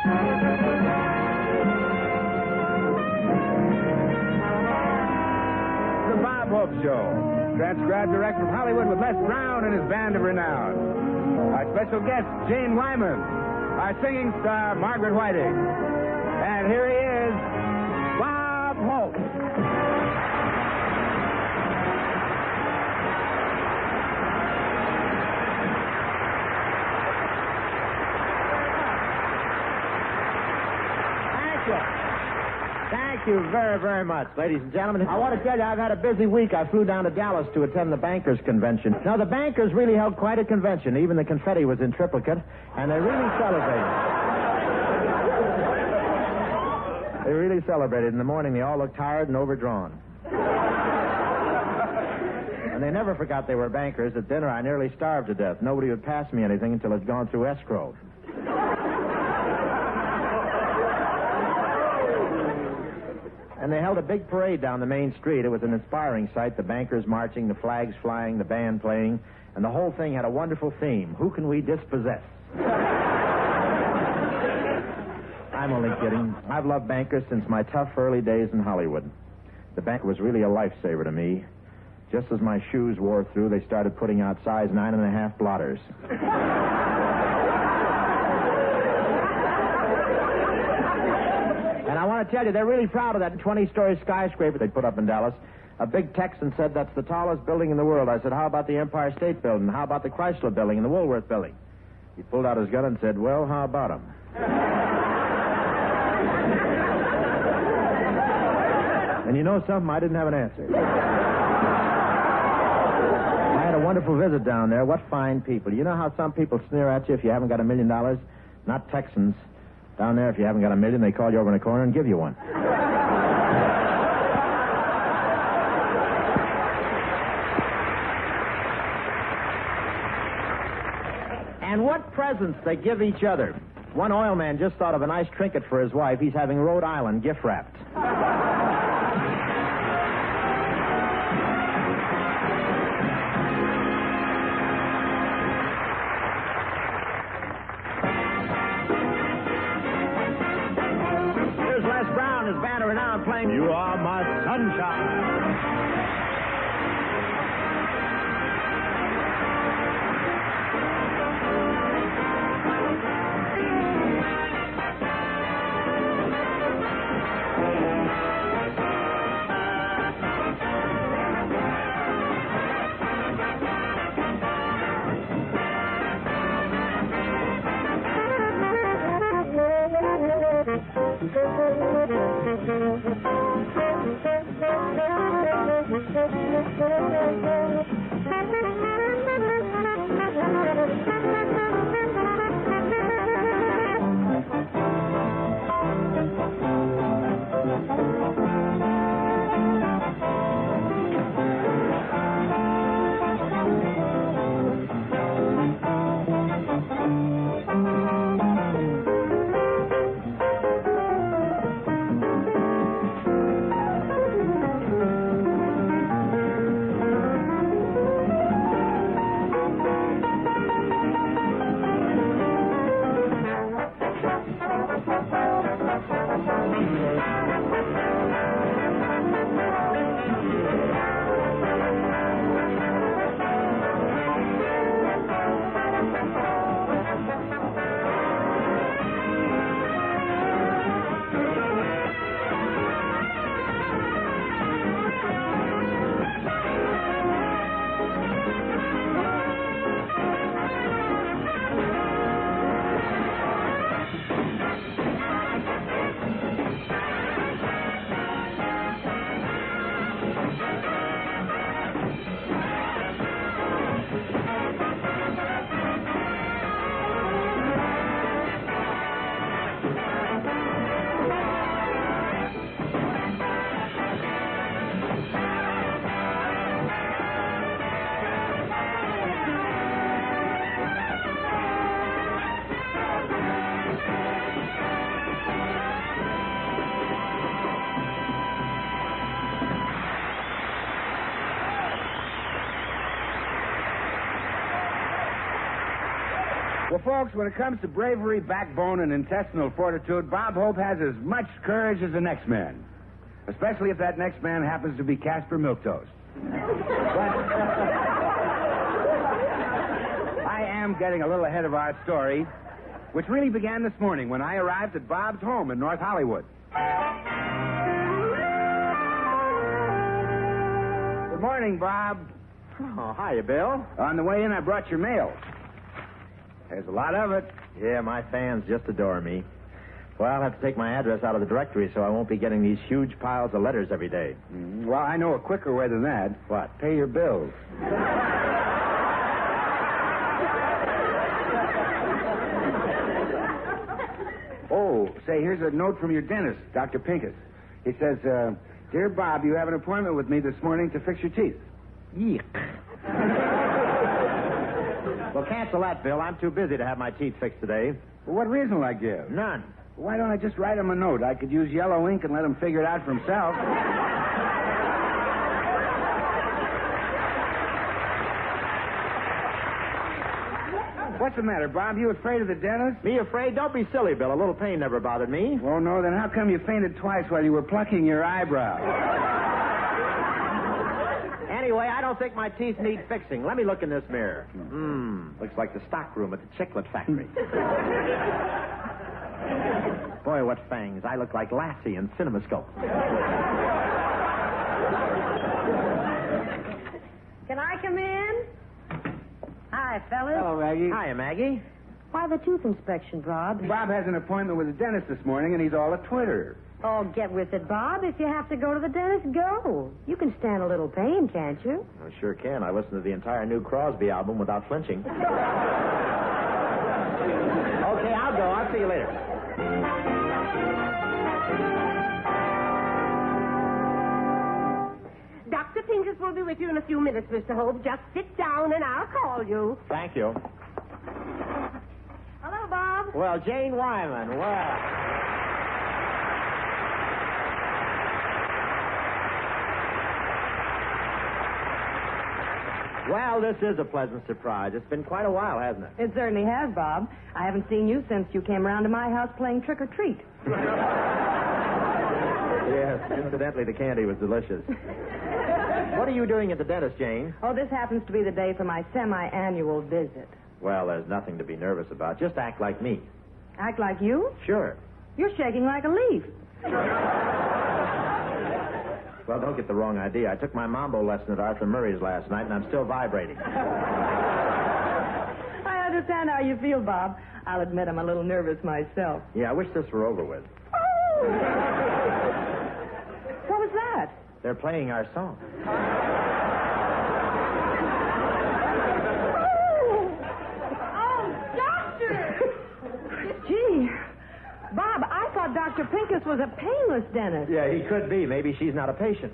The Bob Hope Show. Transcribed direct from Hollywood with Les Brown and his band of renown. Our special guest, Jane Wyman. Our singing star, Margaret Whiting. And here he is, Bob Hope. Thank you very, very much, ladies and gentlemen. I want to tell you, I've had a busy week. I flew down to Dallas to attend the Bankers Convention. Now, the bankers really held quite a convention. Even the confetti was in triplicate, and they really celebrated. They really celebrated. In the morning, they all looked tired and overdrawn. And they never forgot they were bankers. At dinner, I nearly starved to death. Nobody would pass me anything until it'd gone through escrow. And they held a big parade down the main street. It was an inspiring sight. The bankers marching, the flags flying, the band playing. And the whole thing had a wonderful theme. Who can we dispossess? I'm only kidding. I've loved bankers since my tough early days in Hollywood. The banker was really a lifesaver to me. Just as my shoes wore through, they started putting out size 9.5 blotters. And I want to tell you, they're really proud of that 20-story skyscraper they put up in Dallas. A big Texan said that's the tallest building in the world. I said, how about the Empire State Building? How about the Chrysler Building and the Woolworth Building? He pulled out his gun and said, well, how about them? And you know something? I didn't have an answer. I had a wonderful visit down there. What fine people. You know how some people sneer at you if you haven't got $1 million? Not Texans. Down there, if you haven't got $1 million, they call you over in a corner and give you one. And what presents they give each other. One oil man just thought of a nice trinket for his wife. He's having Rhode Island gift wrapped. Here's Les Brown, his band of renown, playing You Are My Sunshine. Well, folks, when it comes to bravery, backbone, and intestinal fortitude, Bob Hope has as much courage as the next man. Especially if that next man happens to be Casper Milquetoast. But I am getting a little ahead of our story, which really began this morning when I arrived at Bob's home in North Hollywood. Good morning, Bob. Oh, hiya, Bill. On the way in, I brought your mail. There's a lot of it. Yeah, my fans just adore me. Well, I'll have to take my address out of the directory so I won't be getting these huge piles of letters every day. Well, I know a quicker way than that. What? Pay your bills. Oh, say, here's a note from your dentist, Dr. Pincus. He says, Dear Bob, you have an appointment with me this morning to fix your teeth. Yeek. Well, cancel that, Bill. I'm too busy to have my teeth fixed today. Well, what reason will I give? None. Why don't I just write him a note? I could use yellow ink and let him figure it out for himself. What's the matter, Bob? You afraid of the dentist? Me afraid? Don't be silly, Bill. A little pain never bothered me. Oh, no, then how come you fainted twice while you were plucking your eyebrow? Anyway, I don't think my teeth need fixing. Let me look in this mirror. Looks like the stock room at the Chiclet factory. Boy, what fangs. I look like Lassie in CinemaScope. Can I come in? Hi, fellas. Hello, Maggie. Hiya, Maggie. Why the tooth inspection, Bob? Bob has an appointment with the dentist this morning, and he's all a twitter. Oh, get with it, Bob. If you have to go to the dentist, go. You can stand a little pain, can't you? I sure can. I listened to the entire new Crosby album without flinching. Okay, I'll go. I'll see you later. Dr. Pincus will be with you in a few minutes, Mr. Hope. Just sit down and I'll call you. Thank you. Hello, Bob. Well, Jane Wyman, well... Well, this is a pleasant surprise. It's been quite a while, hasn't it? It certainly has, Bob. I haven't seen you since you came around to my house playing trick-or-treat. Yes, incidentally, the candy was delicious. What are you doing at the dentist, Jane? Oh, this happens to be the day for my semi-annual visit. Well, there's nothing to be nervous about. Just act like me. Act like you? Sure. You're shaking like a leaf. Well, don't get the wrong idea. I took my mambo lesson at Arthur Murray's last night, and I'm still vibrating. I understand how you feel, Bob. I'll admit I'm a little nervous myself. Yeah, I wish this were over with. Oh! What was that? They're playing our song. Oh, doctor! Gee, Bob, I thought Dr. Pincus was a painless dentist. Yeah, he could be. Maybe she's not a patient.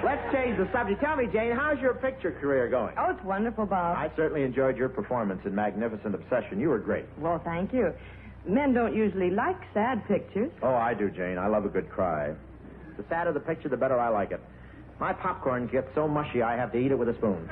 Let's change the subject. Tell me, Jane, how's your picture career going? Oh, it's wonderful, Bob. I certainly enjoyed your performance in Magnificent Obsession. You were great. Well, thank you. Men don't usually like sad pictures. Oh, I do, Jane. I love a good cry. The sadder the picture, the better I like it. My popcorn gets so mushy I have to eat it with a spoon.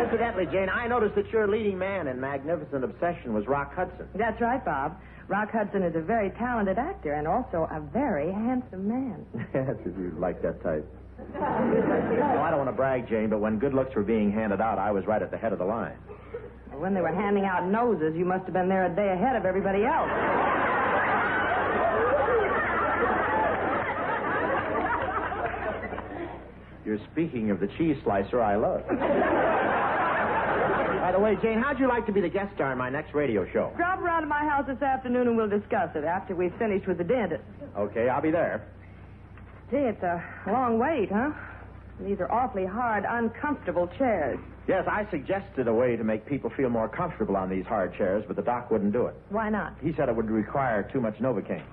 Incidentally, Jane, I noticed that your leading man in Magnificent Obsession was Rock Hudson. That's right, Bob. Rock Hudson is a very talented actor and also a very handsome man. Yes, if you like that type. Well, I don't want to brag, Jane, but when good looks were being handed out, I was right at the head of the line. When they were handing out noses, you must have been there a day ahead of everybody else. You're speaking of the cheese slicer I love. By the way, Jane, how'd you like to be the guest star in my next radio show? Drop around to my house this afternoon and we'll discuss it after we've finished with the dentist. Okay, I'll be there. Gee, it's a long wait, huh? These are awfully hard, uncomfortable chairs. Yes, I suggested a way to make people feel more comfortable on these hard chairs, but the doc wouldn't do it. Why not? He said it would require too much Novocaine.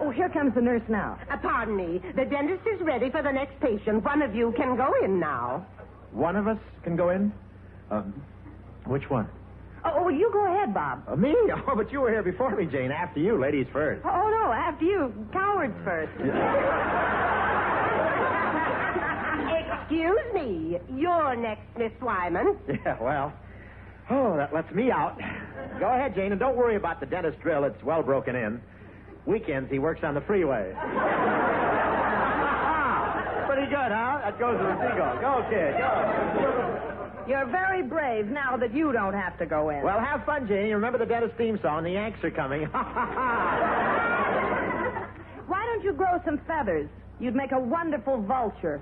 Oh, here comes the nurse now. Pardon me. The dentist is ready for the next patient. One of you can go in now. One of us can go in? Which one? Oh, you go ahead, Bob. Me? Oh, but you were here before me, Jane. After you. Ladies first. Oh, no, after you. Cowards first. Excuse me. You're next, Miss Wyman. Yeah, well. Oh, that lets me out. Go ahead, Jane, and don't worry about the dentist drill. It's well broken in. Weekends, he works on the freeway. Pretty good, huh? That goes to the seagull. Go, kid, go. You're very brave now that you don't have to go in. Well, have fun, Jane. You remember the dentist theme song? The Yanks are coming. Why don't you grow some feathers? You'd make a wonderful vulture.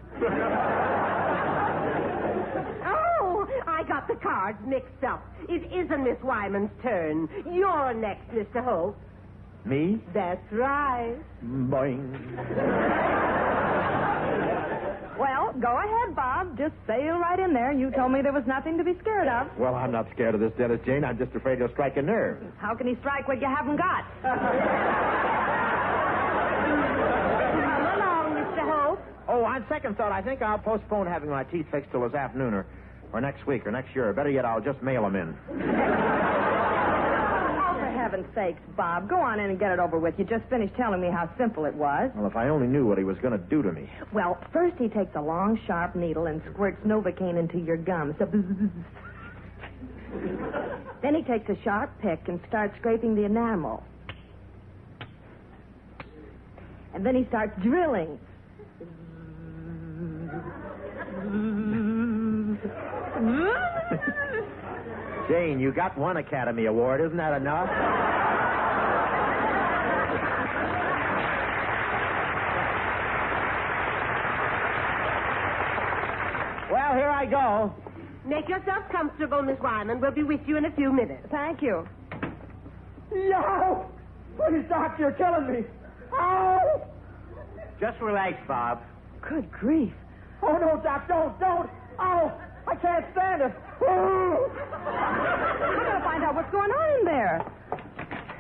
Oh, I got the cards mixed up. It isn't Miss Wyman's turn. You're next, Mr. Hope. Me? That's right. Boing. Well, go ahead, Bob. Just sail right in there. You told me there was nothing to be scared of. Well, I'm not scared of this dentist, Jane. I'm just afraid he'll strike a nerve. How can he strike what you haven't got? Come along, Mr. Hope. Oh, on second thought, I think I'll postpone having my teeth fixed till this afternoon or next week or next year. Or better yet, I'll just mail them in. For heaven's sakes, Bob, go on in and get it over with. You just finished telling me how simple it was. Well, if I only knew what he was going to do to me. Well, first he takes a long, sharp needle and squirts Novocaine into your gums. Then he takes a sharp pick and starts scraping the enamel. And then he starts drilling. Jane, you got one Academy Award. Isn't that enough? Well, here I go. Make yourself comfortable, Miss Wyman. We'll be with you in a few minutes. Thank you. No! Please, Doc, you're killing me. Oh! Just relax, Bob. Good grief. Oh, no, Doc, don't. Oh, I can't stand it. Oh. I'm going to find out what's going on in there.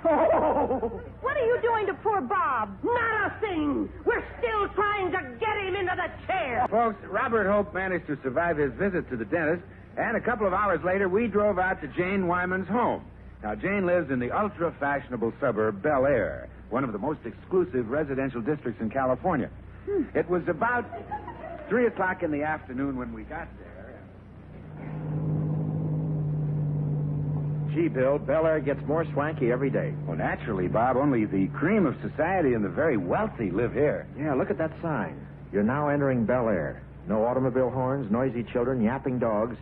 Oh. What are you doing to poor Bob? Not a thing. We're still trying to get him into the chair. Folks, Robert Hope managed to survive his visit to the dentist, and a couple of hours later, we drove out to Jane Wyman's home. Now, Jane lives in the ultra-fashionable suburb Bel Air, one of the most exclusive residential districts in California. It was about 3 o'clock in the afternoon when we got there. Gee, Bill, Bel Air gets more swanky every day. Well, naturally, Bob, only the cream of society and the very wealthy live here. Yeah, look at that sign. You're now entering Bel Air. No automobile horns, noisy children, yapping dogs,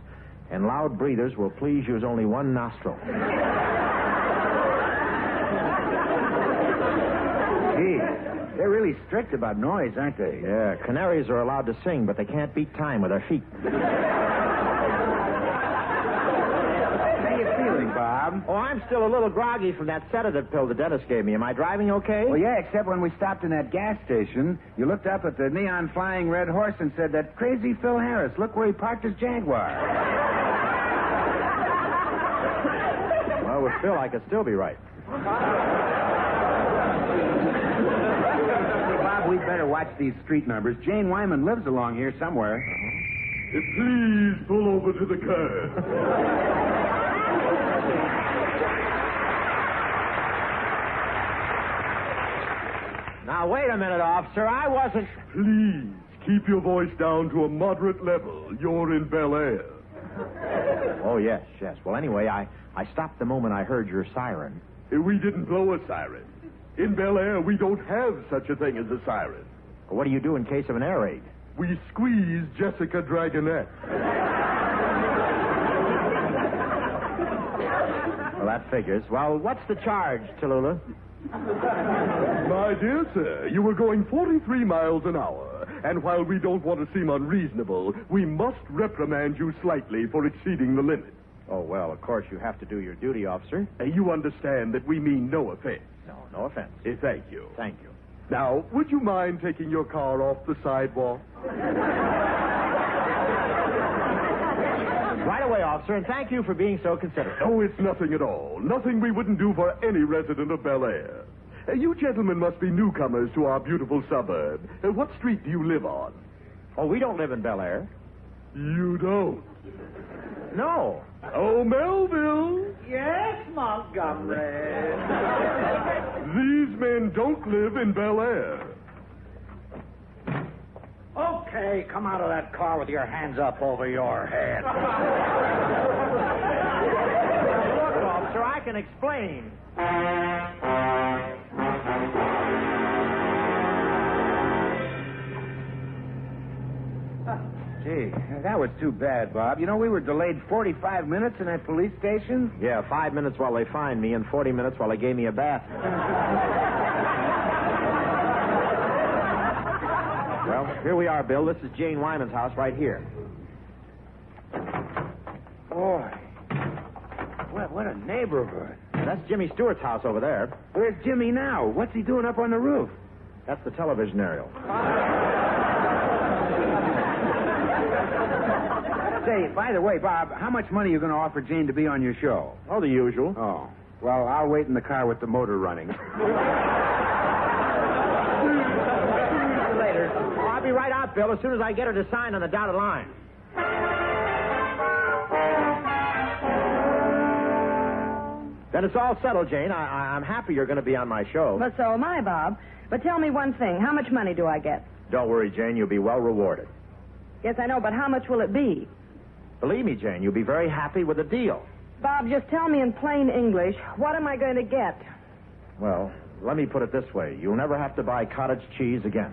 and loud breathers will please use only one nostril. Gee, they're really strict about noise, aren't they? Yeah, canaries are allowed to sing, but they can't beat time with their feet. How you feeling, Bob? Oh, I'm still a little groggy from that sedative pill the dentist gave me. Am I driving okay? Well, yeah, except when we stopped in that gas station, you looked up at the neon flying red horse and said, "That crazy Phil Harris, look where he parked his Jaguar." Well, with Phil, I could still be right. Bob, we'd better watch these street numbers. Jane Wyman lives along here somewhere. Please pull over to the curb. Now, wait a minute, officer. I wasn't... Please keep your voice down to a moderate level. You're in Bel Air. Oh, yes. Well, anyway, I stopped the moment I heard your siren. We didn't blow a siren. In Bel Air, we don't have such a thing as a siren. What do you do in case of an air raid? We squeeze Jessica Dragonette. Well, that figures. Well, what's the charge, Tallulah? My dear sir, you were going 43 miles an hour, and while we don't want to seem unreasonable, we must reprimand you slightly for exceeding the limit. Oh, well, of course you have to do your duty, officer. You understand that we mean no offense. No offense. Thank you. Thank you. Now, would you mind taking your car off the sidewalk? Right away, officer, and thank you for being so considerate. Oh, it's nothing at all. Nothing we wouldn't do for any resident of Bel Air. You gentlemen must be newcomers to our beautiful suburb. What street do you live on? Oh, we don't live in Bel Air. You don't? No. Oh, Melville. Yes, Montgomery. These men don't live in Bel Air. Okay, come out of that car with your hands up over your head. Look, officer, I can explain. Gee, that was too bad, Bob. You know, we were delayed 45 minutes in that police station. Yeah, 5 minutes while they fined me and 40 minutes while they gave me a bath. Well, here we are, Bill. This is Jane Wyman's house right here. Boy, what a neighborhood. That's Jimmy Stewart's house over there. Where's Jimmy now? What's he doing up on the roof? That's the television aerial. Say, by the way, Bob, how much money are you going to offer Jane to be on your show? Oh, the usual. Oh, well, I'll wait in the car with the motor running. Later. Oh, I'll be right out, Bill, as soon as I get her to sign on the dotted line. Then it's all settled, Jane. I'm happy you're going to be on my show. But so am I, Bob. But tell me one thing. How much money do I get? Don't worry, Jane. You'll be well rewarded. Yes, I know, but how much will it be? Believe me, Jane, you'll be very happy with the deal. Bob, just tell me in plain English, what am I going to get? Well, let me put it this way. You'll never have to buy cottage cheese again.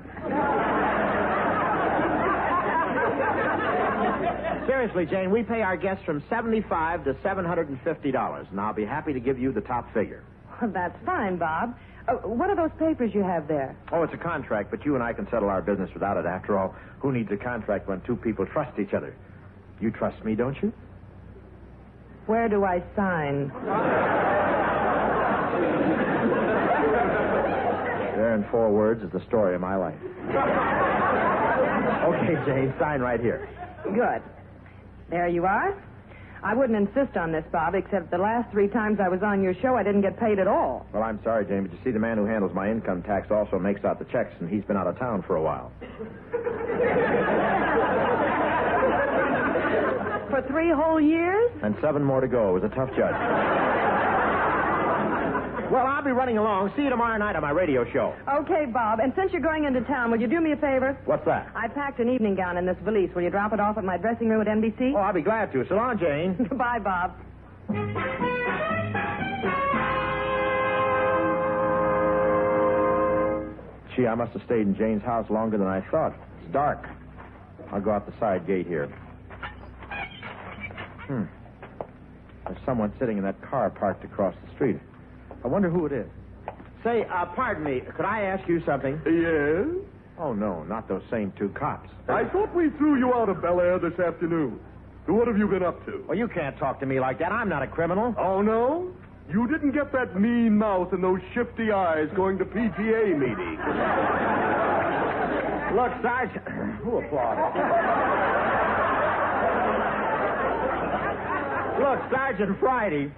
Seriously, Jane, we pay our guests from $75 to $750, and I'll be happy to give you the top figure. Well, that's fine, Bob. What are those papers you have there? Oh, it's a contract, but you and I can settle our business without it. After all, who needs a contract when two people trust each other? You trust me, don't you? Where do I sign? There in 4 words is the story of my life. Okay, Jane, sign right here. Good. There you are. I wouldn't insist on this, Bob, except the last 3 times I was on your show, I didn't get paid at all. Well, I'm sorry, Jane, but you see, the man who handles my income tax also makes out the checks, and he's been out of town for a while. For 3 whole years? And 7 more to go. It was a tough judge. Well, I'll be running along. See you tomorrow night on my radio show. Okay, Bob. And since you're going into town, will you do me a favor? What's that? I packed an evening gown in this valise. Will you drop it off at my dressing room at NBC? Oh, I'll be glad to. So long, Jane. Goodbye, Bob. Gee, I must have stayed in Jane's house longer than I thought. It's dark. I'll go out the side gate here. There's someone sitting in that car parked across the street. I wonder who it is. Say, pardon me, could I ask you something? Yes? Oh, no, not those same 2 cops. I thought we threw you out of Bel Air this afternoon. What have you been up to? Well, you can't talk to me like that. I'm not a criminal. Oh, no? You didn't get that mean mouth and those shifty eyes going to PTA meetings. Look, Sergeant... Who applauded? Look, Sergeant Friday,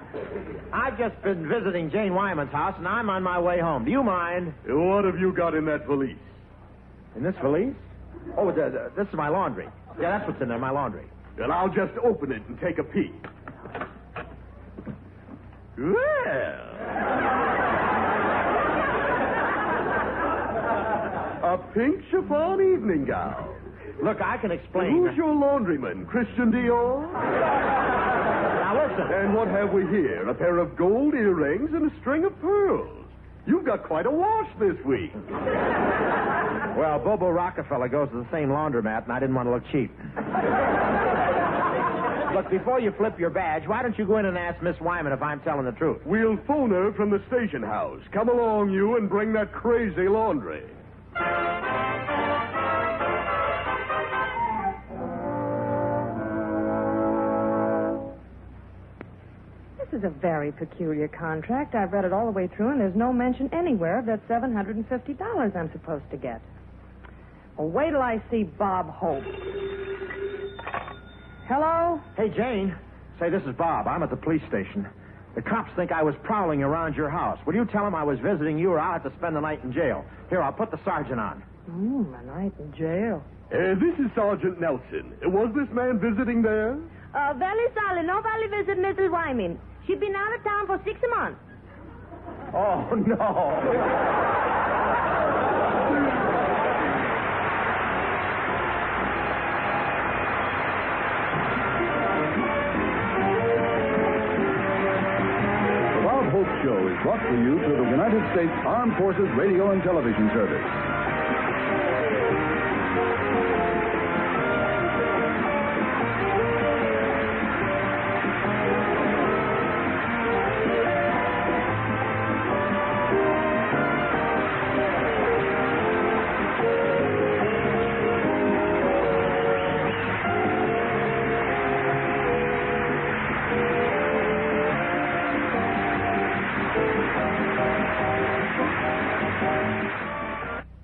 I've just been visiting Jane Wyman's house, and I'm on my way home. Do you mind? What have you got in that valise? In this valise? Oh, this is my laundry. Yeah, that's what's in there, my laundry. Then I'll just open it and take a peek. Well. A pink chiffon evening gown. Look, I can explain. Who's your laundryman? Christian Dior? Now, listen. And what have we here? A pair of gold earrings and a string of pearls. You've got quite a wash this week. Well, Bobo Rockefeller goes to the same laundromat, and I didn't want to look cheap. Look, before you flip your badge, why don't you go in and ask Miss Wyman if I'm telling the truth? We'll phone her from the station house. Come along, you, and bring that crazy laundry. This is a very peculiar contract. I've read it all the way through, and there's no mention anywhere of that $750 I'm supposed to get. Well, wait till I see Bob Hope. Hello? Hey, Jane. Say, this is Bob. I'm at the police station. The cops think I was prowling around your house. Will you tell them I was visiting you, or I'll have to spend the night in jail? Here, I'll put the sergeant on. A night in jail. This is Sergeant Nelson. Was this man visiting there? Very sorry. Nobody visit Mrs. Wyman. She's been out of town for 6 months. Oh, no. The Bob Hope Show is brought to you through the United States Armed Forces Radio and Television Service.